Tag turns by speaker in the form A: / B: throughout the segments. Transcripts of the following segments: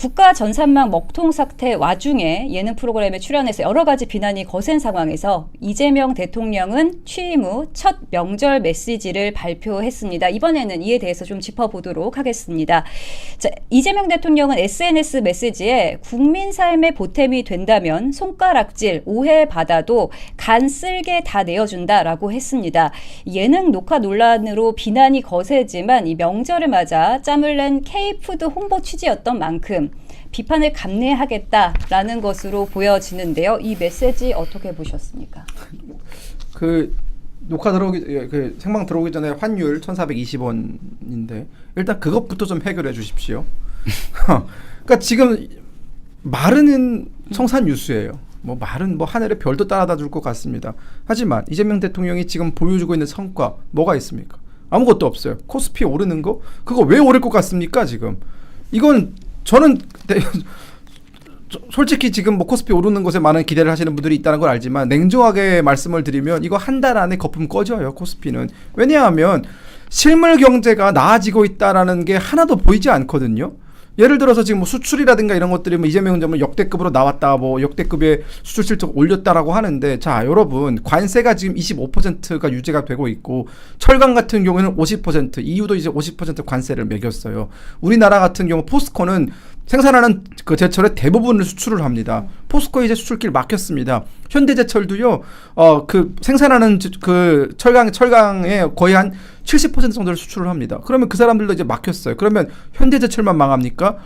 A: 국가 전산망 먹통 사태 와중에 예능 프로그램에 출연해서 여러 가지 비난이 거센 상황에서 이재명 대통령은 취임 후 첫 명절 메시지를 발표했습니다. 이번에는 이에 대해서 좀 짚어보도록 하겠습니다. 자, 이재명 대통령은 SNS 메시지에 국민 삶의 보탬이 된다면 손가락질, 오해받아도 간 쓸게 다 내어준다라고 했습니다. 예능 녹화 논란으로 비난이 거세지만 이 명절을 맞아 짬을 낸 K푸드 홍보 취지였던 만큼 비판을 감내하겠다라는 것으로 보여지는데요. 이 메시지 어떻게 보셨습니까?
B: 그 녹화 들어오기 그 생방 들어오기 전에 환율 1,420원인데 일단 그것부터 좀 해결해 주십시오. 그러니까 지금 말은 청산 유수예요. 뭐 말은 뭐 하늘에 별도 따라다 줄 것 같습니다. 하지만 이재명 대통령이 지금 보여주고 있는 성과 뭐가 있습니까? 아무것도 없어요. 코스피 오르는 거 그거 왜 오를 것 같습니까? 지금 이건 저는 솔직히 지금 뭐 코스피 오르는 것에 많은 기대를 하시는 분들이 있다는 걸 알지만 냉정하게 말씀을 드리면 이거 한 달 안에 거품 꺼져요. 코스피는. 왜냐하면 실물 경제가 나아지고 있다라는 게 하나도 보이지 않거든요. 예를 들어서 지금 뭐 수출이라든가 이런 것들이 뭐 이재명 정부 역대급으로 나왔다, 뭐 역대급의 수출 실적 올렸다라고 하는데, 자 여러분 관세가 지금 25%가 유지가 되고 있고 철강 같은 경우에는 50%, EU도 이제 50% 관세를 매겼어요. 우리나라 같은 경우 포스코는 생산하는 그 제철의 대부분을 수출을 합니다. 포스코 이제 수출길 막혔습니다. 현대제철도요, 그 생산하는 그 철강의 거의 한 70% 정도를 수출을 합니다. 그러면 그 사람들도 이제 막혔어요. 그러면 현대제철만 망합니까?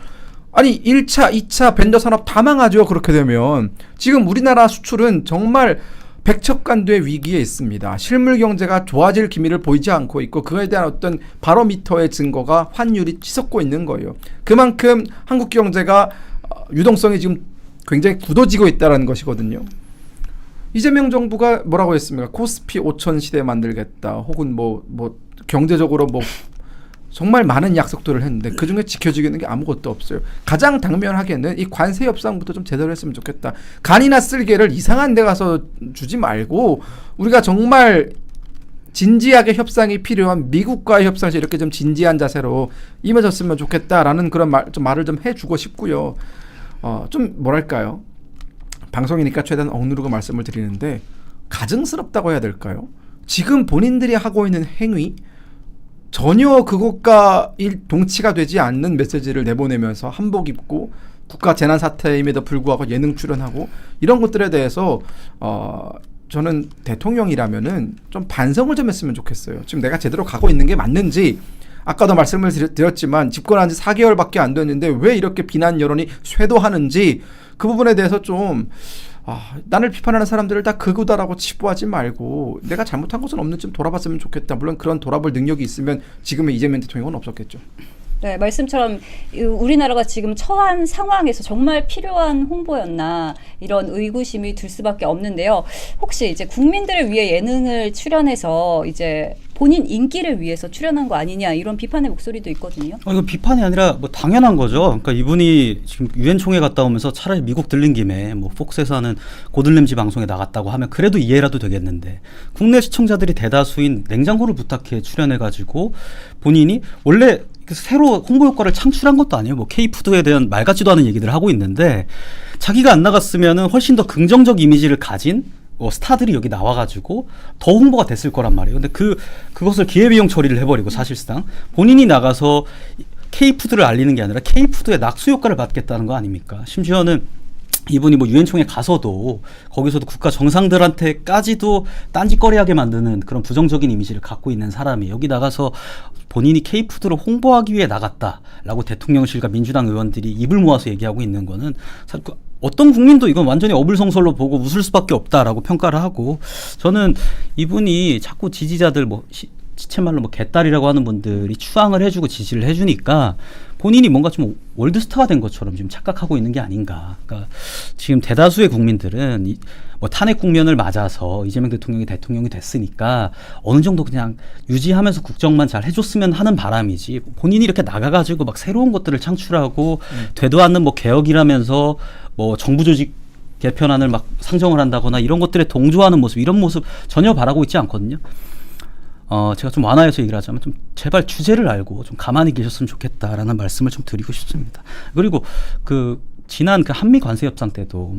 B: 아니 1차, 2차 벤더 산업 다 망하죠. 그렇게 되면 지금 우리나라 수출은 정말 백척간두의 위기에 있습니다. 실물 경제가 좋아질 기미를 보이지 않고 있고 그거에 대한 어떤 바로미터의 증거가 환율이 치솟고 있는 거예요. 그만큼 한국 경제가 유동성이 지금 굉장히 굳어지고 있다는 것이거든요. 이재명 정부가 뭐라고 했습니까? 코스피 5천 시대 만들겠다. 혹은 뭐 경제적으로 뭐 정말 많은 약속들을 했는데 그중에 지켜지는 게 아무것도 없어요. 가장 당면하게는 이 관세 협상부터 좀 제대로 했으면 좋겠다. 간이나 쓸개를 이상한 데 가서 주지 말고 우리가 정말 진지하게 협상이 필요한 미국과의 협상에서 이렇게 좀 진지한 자세로 임해졌으면 좋겠다라는 그런 말을 좀 해주고 싶고요. 좀 뭐랄까요? 방송이니까 최대한 억누르고 말씀을 드리는데 가증스럽다고 해야 될까요? 지금 본인들이 하고 있는 행위 전혀 그것과 동치가 되지 않는 메시지를 내보내면서 한복 입고 국가 재난 사태임에도 불구하고 예능 출연하고 이런 것들에 대해서 저는 대통령이라면은 좀 반성을 좀 했으면 좋겠어요. 지금 내가 제대로 가고 있는 게 맞는지, 아까도 말씀을 드렸지만 집권한 지 4개월밖에 안 됐는데 왜 이렇게 비난 여론이 쇄도하는지 그 부분에 대해서 좀 나를 비판하는 사람들을 다 극우다라고 치부하지 말고 내가 잘못한 것은 없는지 좀 돌아봤으면 좋겠다. 물론 그런 돌아볼 능력이 있으면 지금의 이재명 대통령은 없었겠죠. 네,
A: 말씀처럼 우리나라가 지금 처한 상황에서 정말 필요한 홍보였나 이런 의구심이 들 수밖에 없는데요. 혹시 이제 국민들을 위해 예능을 출연해서 이제 본인 인기를 위해서 출연한 거 아니냐 이런 비판의 목소리도 있거든요.
C: 이거 비판이 아니라 뭐 당연한 거죠. 그러니까 이분이 지금 유엔 총회 갔다 오면서 차라리 미국 들린 김에 뭐 폭스에서 하는 고들램지 방송에 나갔다고 하면 그래도 이해라도 되겠는데 국내 시청자들이 대다수인 냉장고를 부탁해 출연해가지고 본인이 원래 새로 홍보 효과를 창출한 것도 아니에요. 뭐 K푸드에 대한 말 같지도 않은 얘기들을 하고 있는데 자기가 안 나갔으면은 훨씬 더 긍정적 이미지를 가진 스타들이 여기 나와가지고 더 홍보가 됐을 거란 말이에요. 근데 그것을 기회비용 처리를 해버리고 사실상 본인이 나가서 K푸드를 알리는 게 아니라 K푸드의 낙수 효과를 받겠다는 거 아닙니까? 심지어는 이분이 뭐 유엔총회 가서도 거기서도 국가 정상들한테까지도 딴짓거리하게 만드는 그런 부정적인 이미지를 갖고 있는 사람이 여기 나가서 본인이 K푸드를 홍보하기 위해 나갔다라고 대통령실과 민주당 의원들이 입을 모아서 얘기하고 있는 거는 어떤 국민도 이건 완전히 어불성설로 보고 웃을 수밖에 없다라고 평가를 하고, 저는 이분이 자꾸 지지자들 지체말로 개딸이라고 하는 분들이 추앙을 해주고 지지를 해주니까 본인이 뭔가 좀 월드스타가 된 것처럼 지금 착각하고 있는 게 아닌가. 그러니까 지금 대다수의 국민들은 탄핵 국면을 맞아서 이재명 대통령이 됐으니까 어느 정도 그냥 유지하면서 국정만 잘 해줬으면 하는 바람이지, 본인이 이렇게 나가가지고 막 새로운 것들을 창출하고 되도 않는 개혁이라면서 정부 조직 개편안을 막 상정을 한다거나 이런 것들에 동조하는 모습, 이런 모습 전혀 바라고 있지 않거든요. 제가 좀 완화해서 얘기를 하자면 좀 제발 주제를 알고 좀 가만히 계셨으면 좋겠다라는 말씀을 좀 드리고 싶습니다. 그리고 그 지난 그 한미 관세 협상 때도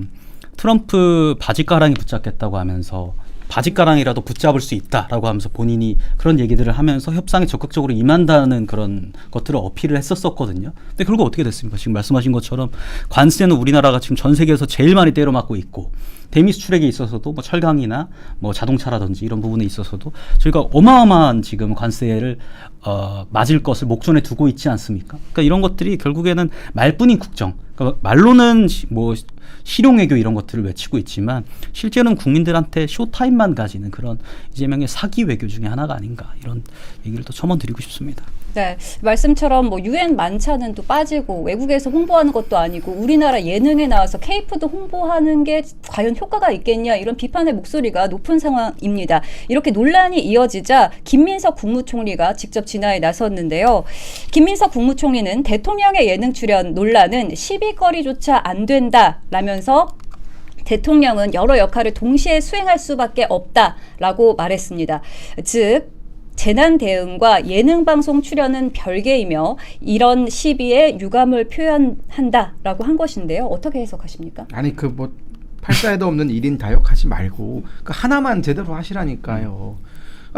C: 트럼프 바지가랑이 붙잡겠다고 하면서 바지가랑이라도 붙잡을 수 있다라고 하면서 본인이 그런 얘기들을 하면서 협상에 적극적으로 임한다는 그런 것들을 어필을 했었거든요. 근데 결국 어떻게 됐습니까? 지금 말씀하신 것처럼 관세는 우리나라가 지금 전 세계에서 제일 많이 때려맞고 있고 대미 수출액에 있어서도 뭐 철강이나 뭐 자동차라든지 이런 부분에 있어서도 저희가 어마어마한 지금 관세를 맞을 것을 목전에 두고 있지 않습니까? 그러니까 이런 것들이 결국에는 말뿐인 국정, 그러니까 말로는 뭐 실용외교 이런 것들을 외치고 있지만 실제로는 국민들한테 쇼타임만 가지는 그런 이재명의 사기 외교 중에 하나가 아닌가 이런 얘기를 또 첨언드리고 싶습니다.
A: 네, 말씀처럼 뭐 유엔 만찬은 또 빠지고 외국에서 홍보하는 것도 아니고 우리나라 예능에 나와서 케이푸드 홍보하는 게 과연 효과가 있겠냐 이런 비판의 목소리가 높은 상황입니다. 이렇게 논란이 이어지자 김민석 국무총리가 직접 진화에 나섰는데요. 김민석 국무총리는 대통령의 예능 출연 논란은 시비거리조차 안 된다라면서 대통령은 여러 역할을 동시에 수행할 수밖에 없다라고 말했습니다. 즉 재난 대응과 예능 방송 출연은 별개이며 이런 시비에 유감을 표현한다라고 한 것인데요. 어떻게 해석하십니까?
B: 아니 그 뭐 팔자에도 없는 1인 다역하지 말고 그 하나만 제대로 하시라니까요.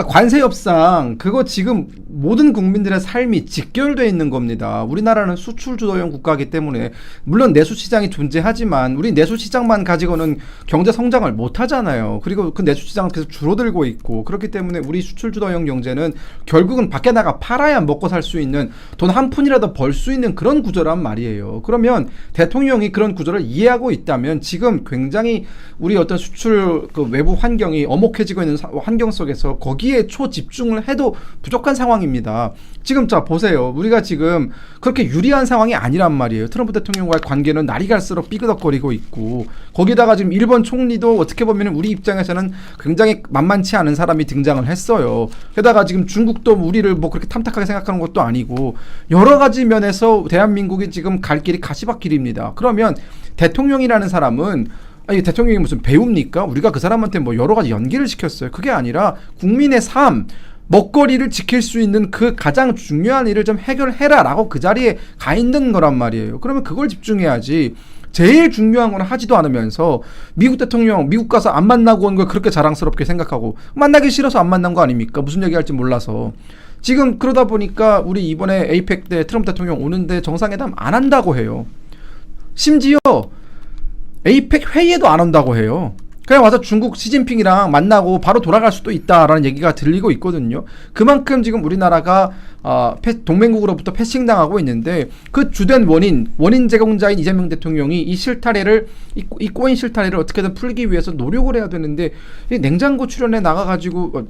B: 관세 협상 그거 지금 모든 국민들의 삶이 직결돼 있는 겁니다. 우리나라는 수출 주도형 국가이기 때문에 물론 내수 시장이 존재하지만 우리 내수 시장만 가지고는 경제 성장을 못 하잖아요. 그리고 그 내수 시장은 계속 줄어들고 있고 그렇기 때문에 우리 수출 주도형 경제는 결국은 밖에 나가 팔아야 먹고 살 수 있는 돈 한 푼이라도 벌 수 있는 그런 구조란 말이에요. 그러면 대통령이 그런 구조를 이해하고 있다면 지금 굉장히 우리 어떤 수출 그 외부 환경이 엄혹해지고 있는 환경 속에서 거기에 초집중을 해도 부족한 상황입니다. 지금 자 보세요. 우리가 지금 그렇게 유리한 상황이 아니란 말이에요. 트럼프 대통령과의 관계는 날이 갈수록 삐그덕거리고 있고 거기다가 지금 일본 총리도 어떻게 보면 우리 입장에서는 굉장히 만만치 않은 사람이 등장을 했어요. 게다가 지금 중국도 우리를 뭐 그렇게 탐탁하게 생각하는 것도 아니고 여러 가지 면에서 대한민국이 지금 갈 길이 가시밭길입니다. 그러면 대통령이라는 사람은 아니 대통령이 무슨 배우입니까? 우리가 그 사람한테 뭐 여러 가지 연기를 시켰어요. 그게 아니라 국민의 삶, 먹거리를 지킬 수 있는 그 가장 중요한 일을 좀 해결해라라고 그 자리에 가 있는 거란 말이에요. 그러면 그걸 집중해야지. 제일 중요한 건 하지도 않으면서 미국 대통령 미국 가서 안 만나고 온 걸 그렇게 자랑스럽게 생각하고 만나기 싫어서 안 만난 거 아닙니까? 무슨 얘기할지 몰라서. 지금 그러다 보니까 우리 이번에 에이펙 때 트럼프 대통령 오는데 정상회담 안 한다고 해요. 심지어 에이펙 회의에도 안 온다고 해요. 그냥 와서 중국 시진핑이랑 만나고 바로 돌아갈 수도 있다라는 얘기가 들리고 있거든요. 그만큼 지금 우리나라가 동맹국으로부터 패싱당하고 있는데 그 주된 원인 제공자인 이재명 대통령이 이 실타래를 이 꼬인 실타래를 어떻게든 풀기 위해서 노력을 해야 되는데 이 냉장고 출연에 나가가지고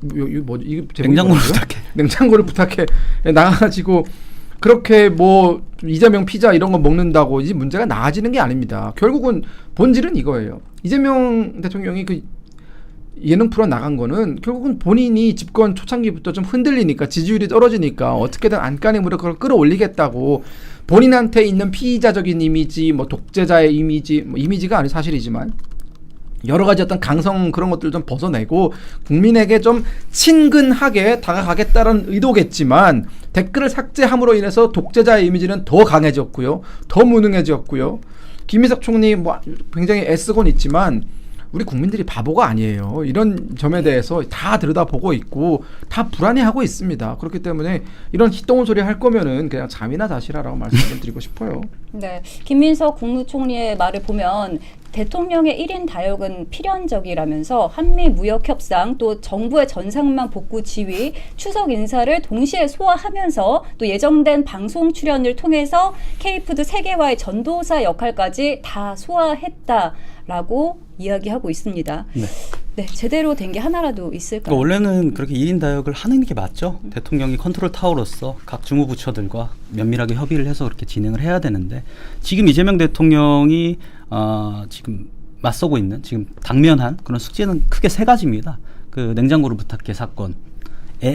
B: 냉장고를 부탁해 나가가지고 그렇게 뭐 이재명 피자 이런 거 먹는다고 이 문제가 나아지는 게 아닙니다. 결국은 본질은 이거예요. 이재명 대통령이 그 예능 프로 나간 거는 결국은 본인이 집권 초창기부터 좀 흔들리니까 지지율이 떨어지니까 어떻게든 안간힘으로 그걸 끌어올리겠다고 본인한테 있는 피의자적인 이미지, 뭐 독재자의 이미지, 뭐 이미지가 아니 사실이지만 여러 가지 어떤 강성 그런 것들 좀 벗어내고 국민에게 좀 친근하게 다가가겠다는 의도겠지만 댓글을 삭제함으로 인해서 독재자의 이미지는 더 강해졌고요. 더 무능해졌고요. 김민석 총리 뭐 굉장히 애쓰곤 있지만 우리 국민들이 바보가 아니에요. 이런 점에 대해서 다 들여다보고 있고 다 불안해하고 있습니다. 그렇기 때문에 이런 휘똥운 소리 할 거면은 그냥 잠이나 자시라라고 말씀을 드리고 싶어요.
A: 네, 김민석 국무총리의 말을 보면 대통령의 1인 다역은 필연적이라면서 한미 무역 협상 또 정부의 전상만 복구 지휘, 추석 인사를 동시에 소화하면서 또 예정된 방송 출연을 통해서 K푸드 세계화의 전도사 역할까지 다 소화했다라고 이야기하고 있습니다. 네, 제대로 된 게 하나라도 있을까요?
C: 그러니까 원래는 그렇게 1인 다역을 하는 게 맞죠. 대통령이 컨트롤 타워로서 각 주무부처들과 면밀하게 협의를 해서 그렇게 진행을 해야 되는데 지금 이재명 대통령이 지금 맞서고 있는 지금 당면한 그런 숙제는 크게 세 가지입니다. 그 냉장고를 부탁해 사건에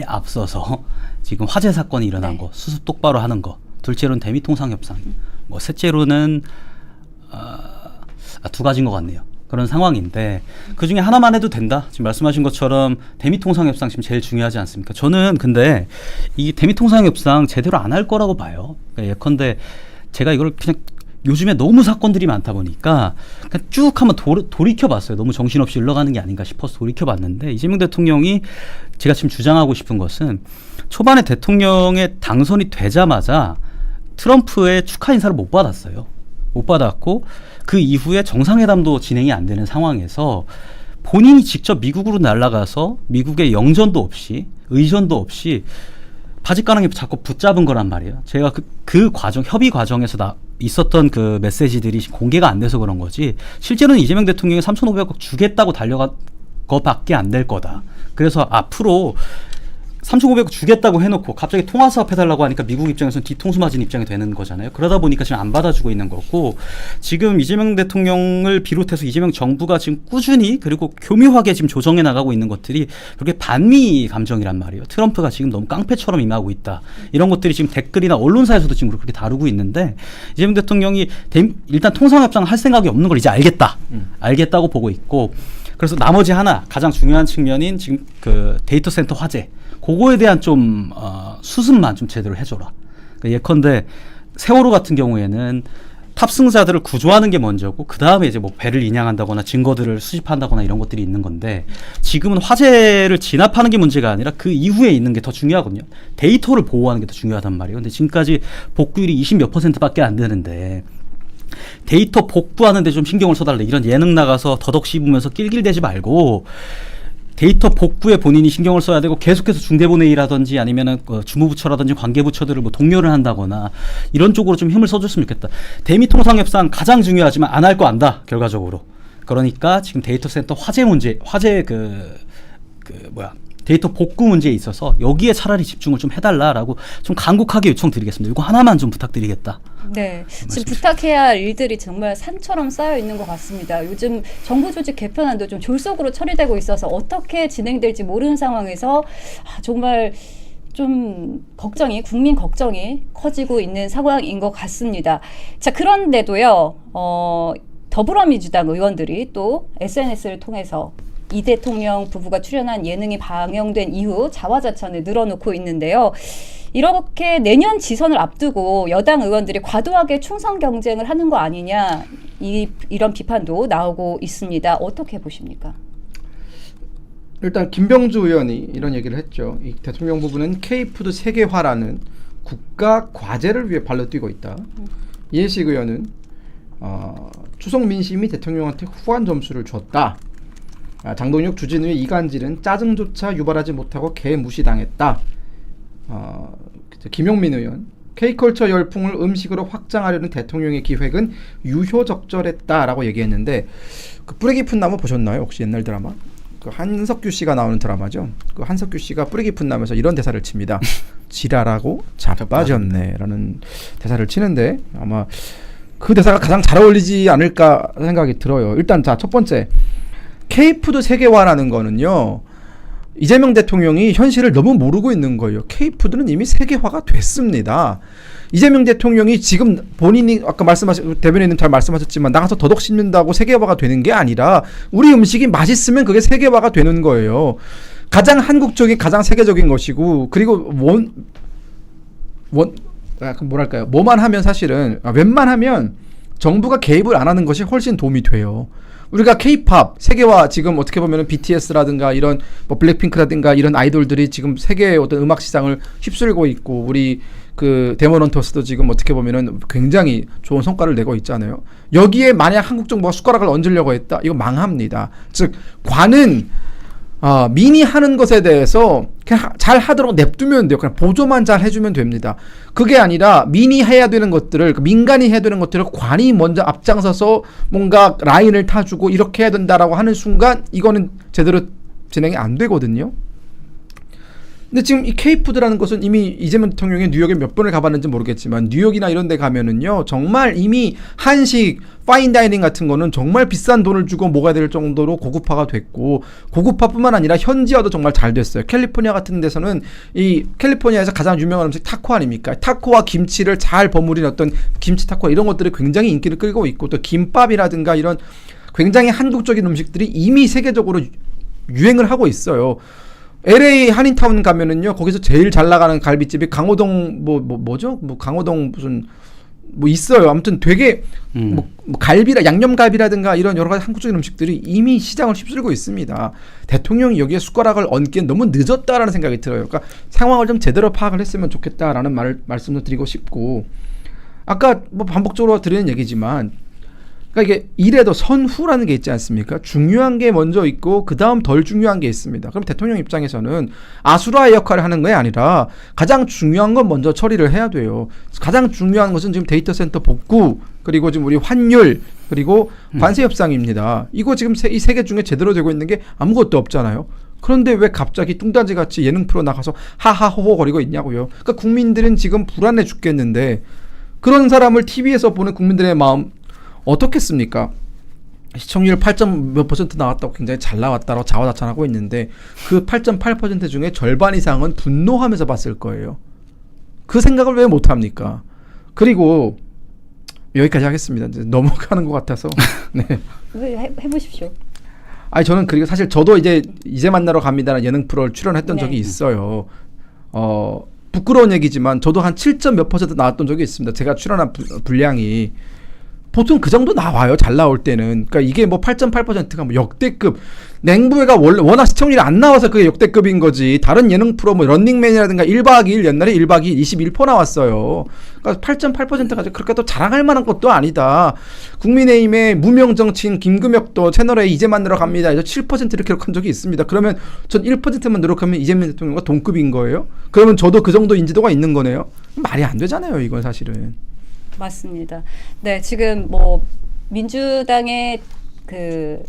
C: 앞서서 지금 화재 사건이 일어난 거 수습 똑바로 하는 거, 둘째로는 대미 통상 협상, 뭐 셋째로는 두 가지인 것 같네요. 그런 상황인데 그 중에 하나만 해도 된다. 지금 말씀하신 것처럼 대미통상협상 지금 제일 중요하지 않습니까? 저는 근데 이 대미통상협상 제대로 안 할 거라고 봐요. 그러니까 예컨대 제가 이걸 그냥 요즘에 너무 사건들이 많다 보니까 그냥 쭉 한번 돌이켜봤어요. 너무 정신없이 흘러가는 게 아닌가 싶어서 돌이켜봤는데 이재명 대통령이 제가 지금 주장하고 싶은 것은 초반에 대통령의 당선이 되자마자 트럼프의 축하 인사를 못 받았어요. 못 받았고 그 이후에 정상회담도 진행이 안 되는 상황에서 본인이 직접 미국으로 날아가서 미국의 영전도 없이 의전도 없이 바짓가랑이 자꾸 붙잡은 거란 말이에요. 제가 그 과정, 협의 과정에서 있었던 그 메시지들이 공개가 안 돼서 그런 거지 실제로는 이재명 대통령이 3,500억 주겠다고 달려간 거밖에 안 될 거다. 그래서 앞으로 3,500억 주겠다고 해놓고 갑자기 통화사업 해달라고 하니까 미국 입장에서는 뒤통수 맞은 입장이 되는 거잖아요. 그러다 보니까 지금 안 받아주고 있는 거고 지금 이재명 대통령을 비롯해서 이재명 정부가 지금 꾸준히 그리고 교묘하게 지금 조정해 나가고 있는 것들이 그렇게 반미 감정이란 말이에요. 트럼프가 지금 너무 깡패처럼 임하고 있다. 이런 것들이 지금 댓글이나 언론사에서도 지금 그렇게 다루고 있는데 이재명 대통령이 일단 통상협상을 할 생각이 없는 걸 이제 알겠다. 알겠다고 보고 있고 그래서 나머지 하나 가장 중요한 측면인 지금 그 데이터 센터 화재 그거에 대한 좀 수습만 좀 제대로 해줘라. 그러니까 예컨대 세월호 같은 경우에는 탑승자들을 구조하는 게 먼저고 그 다음에 이제 뭐 배를 인양한다거나 증거들을 수집한다거나 이런 것들이 있는 건데 지금은 화재를 진압하는 게 문제가 아니라 그 이후에 있는 게 더 중요하거든요. 데이터를 보호하는 게 더 중요하단 말이에요. 근데 지금까지 복구율이 20몇 %밖에 안 되는데 데이터 복구하는 데 좀 신경을 써달라. 이런 예능 나가서 더덕 씹으면서 낄낄대지 말고 데이터 복구에 본인이 신경을 써야 되고 계속해서 중대본회의라든지 아니면은 주무부처라든지 관계부처들을 뭐 동료를 한다거나 이런 쪽으로 좀 힘을 써줬으면 좋겠다. 대미통상협상 가장 중요하지만 안 할 거 안다 결과적으로. 그러니까 지금 데이터 센터 화재 문제, 데이터 복구 문제에 있어서 여기에 차라리 집중을 좀 해달라라고 좀 간곡하게 요청드리겠습니다. 이거 하나만 좀 부탁드리겠다.
A: 네, 지금 부탁해야 할 일들이 정말 산처럼 쌓여 있는 것 같습니다. 요즘 정부 조직 개편안도 좀 졸속으로 처리되고 있어서 어떻게 진행될지 모르는 상황에서 정말 좀 국민 걱정이 커지고 있는 상황인 것 같습니다. 자, 그런데도요, 더불어민주당 의원들이 또 SNS를 통해서 이 대통령 부부가 출연한 예능이 방영된 이후 자화자찬을 늘어놓고 있는데요. 이렇게 내년 지선을 앞두고 여당 의원들이 과도하게 충성 경쟁을 하는 거 아니냐 이런 비판도 나오고 있습니다. 어떻게 보십니까?
B: 일단 김병주 의원이 이런 얘기를 했죠. 이 대통령 부부는 K푸드 세계화라는 국가 과제를 위해 발로 뛰고 있다. 이해식 의원은 추석 민심이 대통령한테 후한 점수를 줬다. 장동혁 주진우의 이간질은 짜증조차 유발하지 못하고 개무시당했다. 김용민 의원 K컬처 열풍을 음식으로 확장하려는 대통령의 기획은 유효적절했다라고 얘기했는데 그 뿌리 깊은 나무 보셨나요? 혹시 옛날 드라마? 그 한석규 씨가 나오는 드라마죠. 그 한석규 씨가 뿌리 깊은 나무에서 이런 대사를 칩니다. 지랄하고 자빠졌네라는 대사를 치는데 아마 그 대사가 가장 잘 어울리지 않을까 생각이 들어요. 일단 자, 첫 번째 K푸드 세계화라는 거는요. 이재명 대통령이 현실을 너무 모르고 있는 거예요. K푸드는 이미 세계화가 됐습니다. 이재명 대통령이 지금 본인이 아까 대변인님 잘 말씀하셨지만 나가서 더덕 씹는다고 세계화가 되는 게 아니라 우리 음식이 맛있으면 그게 세계화가 되는 거예요. 가장 한국적인 가장 세계적인 것이고 그리고 뭐랄까요? 뭐만 하면 사실은 웬만하면 정부가 개입을 안 하는 것이 훨씬 도움이 돼요. 우리가 K-팝 세계화 지금 어떻게 보면은 BTS라든가 이런 뭐 블랙핑크라든가 이런 아이돌들이 지금 세계의 어떤 음악 시장을 휩쓸고 있고 우리 그 데모넌터스도 지금 어떻게 보면은 굉장히 좋은 성과를 내고 있잖아요. 여기에 만약 한국 정부가 숟가락을 얹으려고 했다, 이거 망합니다. 즉 관은 민이 하는 것에 대해서 그냥 잘 하도록 냅두면 돼요. 그냥 보조만 잘 해주면 됩니다. 그게 아니라 민이 해야 되는 것들을, 민간이 해야 되는 것들을 관이 먼저 앞장서서 뭔가 라인을 타주고 이렇게 해야 된다라고 하는 순간 이거는 제대로 진행이 안 되거든요. 근데 지금 이 K푸드라는 것은 이미 이재명 대통령이 뉴욕에 몇 번을 가봤는지 모르겠지만 뉴욕이나 이런 데 가면은요 정말 이미 한식, 파인다이닝 같은 거는 정말 비싼 돈을 주고 먹어야 될 정도로 고급화가 됐고 고급화뿐만 아니라 현지화도 정말 잘 됐어요. 캘리포니아 같은 데서는 이 캘리포니아에서 가장 유명한 음식 타코 아닙니까? 타코와 김치를 잘 버무린 어떤 김치 타코 이런 것들이 굉장히 인기를 끌고 있고 또 김밥이라든가 이런 굉장히 한국적인 음식들이 이미 세계적으로 유행을 하고 있어요. LA 한인타운 가면은요, 거기서 제일 잘 나가는 갈비집이 강호동 뭐죠? 뭐 강호동 무슨 뭐 있어요. 아무튼 되게 뭐 갈비라 양념갈비라든가 이런 여러 가지 한국적인 음식들이 이미 시장을 휩쓸고 있습니다. 대통령이 여기에 숟가락을 얹기엔 너무 늦었다라는 생각이 들어요. 그러니까 상황을 좀 제대로 파악을 했으면 좋겠다라는 말씀을 드리고 싶고, 아까 뭐 반복적으로 드리는 얘기지만, 그러니까 이게 이래도 선후라는 게 있지 않습니까? 중요한 게 먼저 있고 그 다음 덜 중요한 게 있습니다. 그럼 대통령 입장에서는 아수라의 역할을 하는 게 아니라 가장 중요한 건 먼저 처리를 해야 돼요. 가장 중요한 것은 지금 데이터 센터 복구, 그리고 지금 우리 환율, 그리고 관세 협상입니다. 이거 지금 이 세 개 중에 제대로 되고 있는 게 아무것도 없잖아요. 그런데 왜 갑자기 뚱딴지 같이 예능 프로 나가서 하하호호 거리고 있냐고요. 그러니까 국민들은 지금 불안해 죽겠는데, 그런 사람을 TV에서 보는 국민들의 마음 어떻겠습니까? 시청률 8점 몇 % 나왔다고 굉장히 잘 나왔다고 자화자찬하고 있는데, 그 8.8% 중에 절반 이상은 분노하면서 봤을 거예요. 그 생각을 왜 못합니까? 그리고 여기까지 하겠습니다. 이제 넘어가는 것 같아서. 네.
A: 해보십시오.
B: 아니, 저는 그리고 사실 저도 이제 만나러 갑니다라는 예능 프로를 출연했던
A: 네.
B: 적이 있어요. 부끄러운 얘기지만 저도 한 7점 몇 % 나왔던 적이 있습니다. 제가 출연한 분량이 보통 그 정도 나와요. 잘 나올 때는. 그러니까 이게 뭐 8.8%가 뭐 역대급. 냉부회가 원래 워낙 시청률이 안 나와서 그게 역대급인 거지. 다른 예능 프로 뭐 런닝맨이라든가 1박 2일 옛날에 1박 2일 21% 나왔어요. 그러니까 8.8%가 그렇게 또 자랑할 만한 것도 아니다. 국민의힘의 무명 정치인 김금혁도 채널에 이제 만나러 갑니다. 7% 이렇게 기록한 적이 있습니다. 그러면 전 1%만 노력하면 이재명 대통령과 동급인 거예요? 그러면 저도 그 정도 인지도가 있는 거네요? 말이 안 되잖아요, 이건 사실은.
A: 맞습니다. 네, 지금 뭐 민주당의 그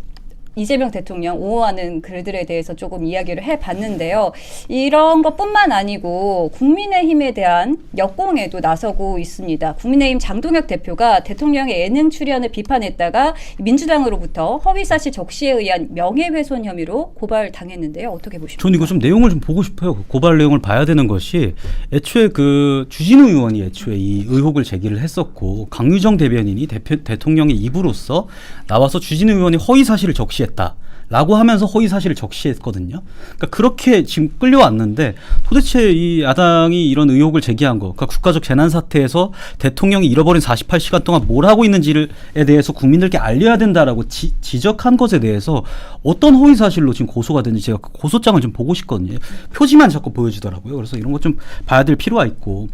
A: 이재명 대통령 옹호하는 글들에 대해서 조금 이야기를 해봤는데요. 이런 것뿐만 아니고 국민의힘에 대한 역공에도 나서고 있습니다. 국민의힘 장동혁 대표가 대통령의 예능 출연을 비판했다가 민주당으로부터 허위사실 적시에 의한 명예훼손 혐의로 고발당했는데요. 어떻게 보십니까?
C: 전 이거 좀 내용을 좀 보고 싶어요. 고발 내용을 봐야 되는 것이, 애초에 그 주진우 의원이 애초에 이 의혹을 제기를 했었고, 강유정 대변인이 대통령의 입으로서 나와서 주진우 의원이 허위 사실을 적시했다라고 하면서 허위 사실을 적시했거든요. 그러니까 그렇게 지금 끌려왔는데, 도대체 이 야당이 이런 의혹을 제기한 거, 그러니까 국가적 재난 사태에서 대통령이 잃어버린 48시간 동안 뭘 하고 있는지에 대해서 국민들께 알려야 된다라고 지적한 것에 대해서 어떤 허위 사실로 지금 고소가 됐는지 제가 그 고소장을 좀 보고 싶거든요. 표지만 자꾸 보여주더라고요. 그래서 이런 것 좀 봐야 될 필요가 있고,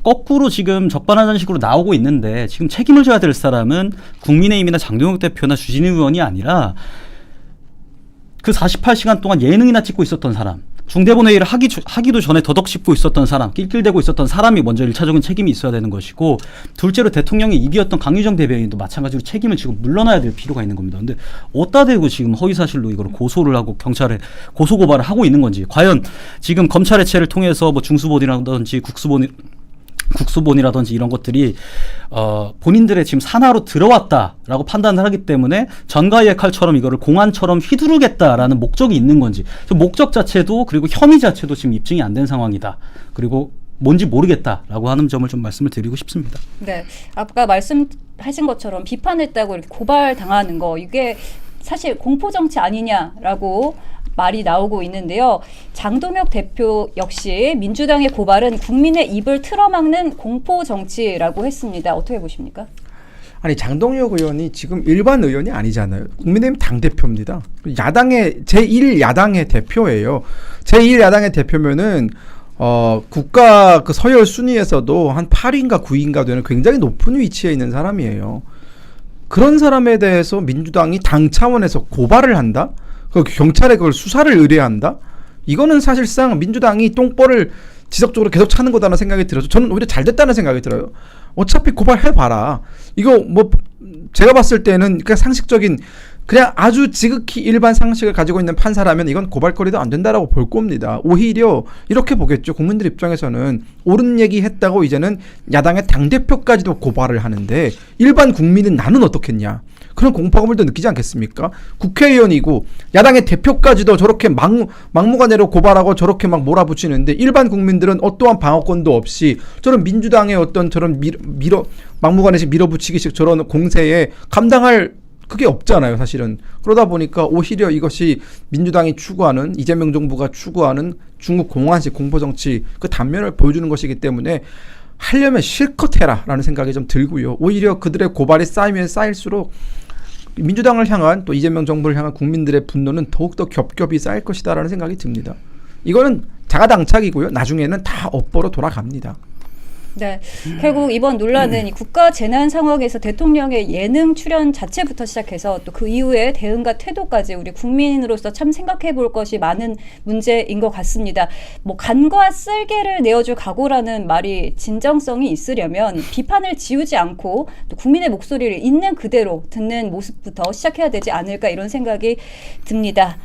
C: 거꾸로 지금 적반하장식으로 나오고 있는데, 지금 책임을 져야 될 사람은 국민의힘이나 장동혁 대표나 주진우 의원이 아니라 그 48시간 동안 예능이나 찍고 있었던 사람, 중대본 회의를 하기도 전에 더덕 씹고 있었던 사람, 낄낄대고 있었던 사람이 먼저 1차적인 책임이 있어야 되는 것이고, 둘째로 대통령의 입이었던 강유정 대변인도 마찬가지로 책임을 지금 물러나야 될 필요가 있는 겁니다. 근데 어디다 대고 지금 허위사실로 이걸 고소를 하고 경찰에 고소고발을 하고 있는 건지, 과연 지금 검찰 해체를 통해서 뭐 중수본이라든지 국수본이라든지 이런 것들이 본인들의 지금 산하로 들어왔다라고 판단을 하기 때문에 전가의 칼처럼 이거를 공안처럼 휘두르겠다라는 목적이 있는 건지, 목적 자체도 그리고 혐의 자체도 지금 입증이 안 된 상황이다. 그리고 뭔지 모르겠다라고 하는 점을 좀 말씀을 드리고 싶습니다.
A: 네, 아까 말씀하신 것처럼 비판했다고 이렇게 고발당하는 거, 이게 사실 공포정치 아니냐라고 말이 나오고 있는데요. 장동혁 대표 역시 민주당의 고발은 국민의 입을 틀어막는 공포정치라고 했습니다. 어떻게 보십니까?
B: 아니, 장동혁 의원이 지금 일반 의원이 아니잖아요. 국민의힘 당대표입니다. 야당의 제1야당의 대표예요. 제1야당의 대표면은 국가 그 서열 순위에서도 한 8위인가 9위인가 되는 굉장히 높은 위치에 있는 사람이에요. 그런 사람에 대해서 민주당이 당 차원에서 고발을 한다? 경찰에 그걸 수사를 의뢰한다? 이거는 사실상 민주당이 똥볼을 지속적으로 계속 차는 거다라는 생각이 들어서 저는 오히려 잘 됐다는 생각이 들어요. 어차피 고발해봐라. 이거 뭐 제가 봤을 때는 그냥 상식적인, 그냥 아주 지극히 일반 상식을 가지고 있는 판사라면 이건 고발거리도 안 된다라고 볼 겁니다. 오히려 이렇게 보겠죠. 국민들 입장에서는 옳은 얘기 했다고 이제는 야당의 당대표까지도 고발을 하는데, 일반 국민은 나는 어떻겠냐. 그런 공포감을 더 느끼지 않겠습니까? 국회의원이고 야당의 대표까지도 저렇게 막무가내로 고발하고 저렇게 막 몰아붙이는데, 일반 국민들은 어떠한 방어권도 없이 저런 민주당의 어떤 저런 막무가내식 밀어붙이기식 저런 공세에 감당할 그게 없잖아요, 사실은. 그러다 보니까 오히려 이것이 민주당이 추구하는 이재명 정부가 추구하는 중국 공안식 공포정치 그 단면을 보여주는 것이기 때문에 하려면 실컷 해라라는 생각이 좀 들고요. 오히려 그들의 고발이 쌓이면 쌓일수록 민주당을 향한 또 이재명 정부를 향한 국민들의 분노는 더욱더 겹겹이 쌓일 것이다라는 생각이 듭니다. 이거는 자가당착이고요. 나중에는 다 업보로 돌아갑니다.
A: 네, 결국 이번 논란은 이 국가 재난 상황에서 대통령의 예능 출연 자체부터 시작해서 또 그 이후에 대응과 태도까지 우리 국민으로서 참 생각해 볼 것이 많은 문제인 것 같습니다. 뭐 간과 쓸개를 내어줄 각오라는 말이 진정성이 있으려면 비판을 지우지 않고 또 국민의 목소리를 있는 그대로 듣는 모습부터 시작해야 되지 않을까 이런 생각이 듭니다.